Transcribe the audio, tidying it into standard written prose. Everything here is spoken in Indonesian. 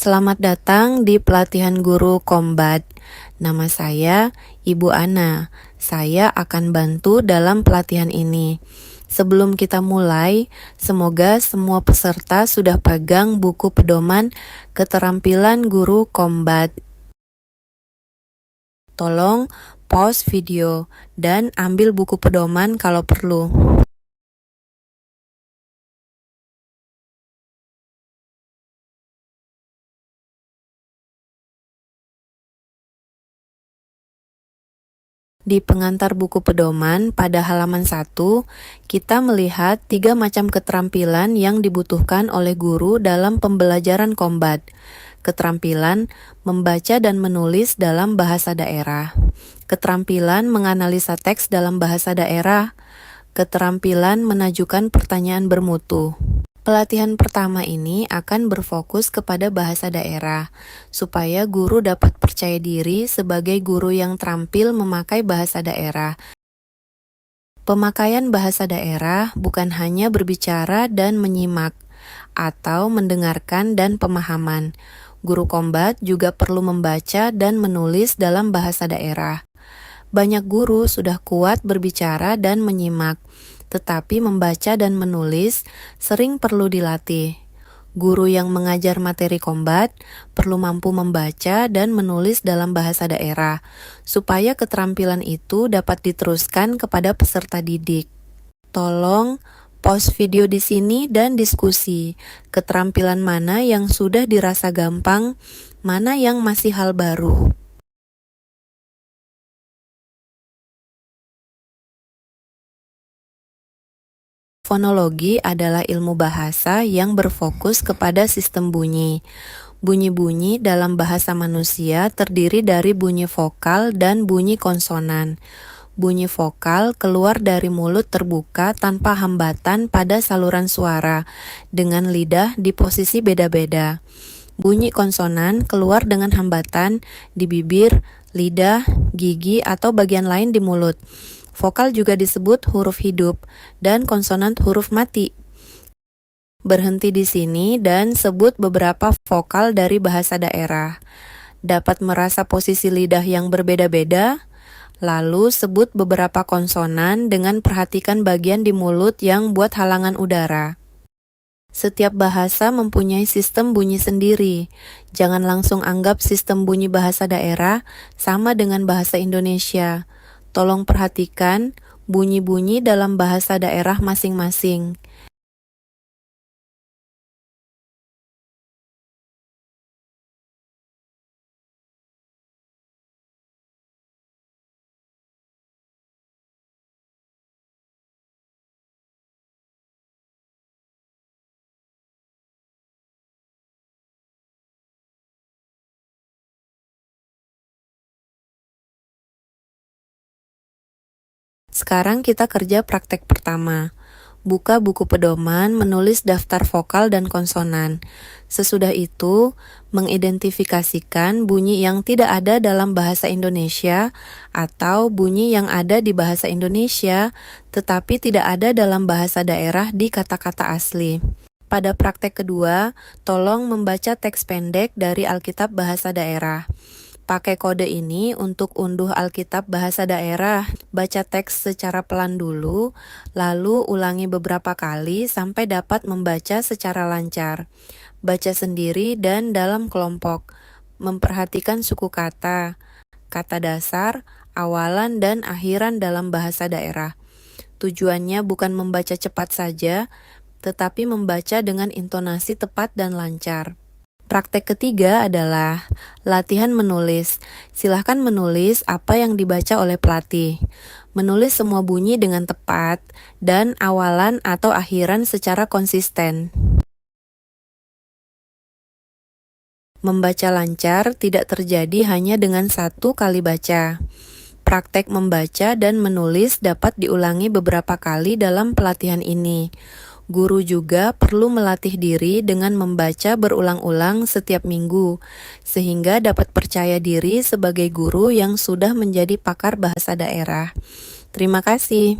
Selamat datang di pelatihan guru Kombat. Nama saya Ibu Ana. Saya akan bantu dalam pelatihan ini. Sebelum kita mulai, semoga semua peserta sudah pegang buku pedoman keterampilan guru Kombat. Tolong pause video dan ambil buku pedoman kalau perlu. Di pengantar buku pedoman pada halaman 1, kita melihat 3 macam keterampilan yang dibutuhkan oleh guru dalam pembelajaran Kombat. Keterampilan membaca dan menulis dalam bahasa daerah. Keterampilan menganalisa teks dalam bahasa daerah. Keterampilan menajukan pertanyaan bermutu. Pelatihan pertama ini akan berfokus kepada bahasa daerah, supaya guru dapat percaya diri sebagai guru yang terampil memakai bahasa daerah. Pemakaian bahasa daerah bukan hanya berbicara dan menyimak, atau mendengarkan dan pemahaman. Guru Kombat juga perlu membaca dan menulis dalam bahasa daerah. Banyak guru sudah kuat berbicara dan menyimak, tetapi membaca dan menulis sering perlu dilatih. Guru yang mengajar materi Kombat perlu mampu membaca dan menulis dalam bahasa daerah, supaya keterampilan itu dapat diteruskan kepada peserta didik. Tolong pause video di sini dan diskusi. Keterampilan mana yang sudah dirasa gampang, mana yang masih hal baru. Fonologi adalah ilmu bahasa yang berfokus kepada sistem bunyi. Bunyi-bunyi dalam bahasa manusia terdiri dari bunyi vokal dan bunyi konsonan. Bunyi vokal keluar dari mulut terbuka tanpa hambatan pada saluran suara, dengan lidah di posisi beda-beda. Bunyi konsonan keluar dengan hambatan di bibir, lidah, gigi, atau bagian lain di mulut. Vokal juga disebut huruf hidup dan konsonan huruf mati. Berhenti di sini dan sebut beberapa vokal dari bahasa daerah. Dapat merasa posisi lidah yang berbeda-beda? Lalu sebut beberapa konsonan dengan perhatikan bagian di mulut yang buat halangan udara. Setiap bahasa mempunyai sistem bunyi sendiri. Jangan langsung anggap sistem bunyi bahasa daerah sama dengan bahasa Indonesia. Tolong perhatikan bunyi-bunyi dalam bahasa daerah masing-masing. Sekarang kita kerja praktek pertama. Buka buku pedoman, menulis daftar vokal dan konsonan. Sesudah itu, mengidentifikasikan bunyi yang tidak ada dalam bahasa Indonesia atau bunyi yang ada di bahasa Indonesia tetapi tidak ada dalam bahasa daerah di kata-kata asli. Pada praktek kedua, tolong membaca teks pendek dari Alkitab Bahasa Daerah. Pakai kode ini untuk unduh Alkitab Bahasa Daerah. Baca teks secara pelan dulu, lalu ulangi beberapa kali sampai dapat membaca secara lancar. Baca sendiri dan dalam kelompok. Memperhatikan suku kata, kata dasar, awalan dan akhiran dalam bahasa daerah. Tujuannya bukan membaca cepat saja, tetapi membaca dengan intonasi tepat dan lancar. Praktek ketiga adalah latihan menulis. Silahkan menulis apa yang dibaca oleh pelatih. Menulis semua bunyi dengan tepat dan awalan atau akhiran secara konsisten. Membaca lancar tidak terjadi hanya dengan satu kali baca. Praktek membaca dan menulis dapat diulangi beberapa kali dalam pelatihan ini. Guru juga perlu melatih diri dengan membaca berulang-ulang setiap minggu, sehingga dapat percaya diri sebagai guru yang sudah menjadi pakar bahasa daerah. Terima kasih.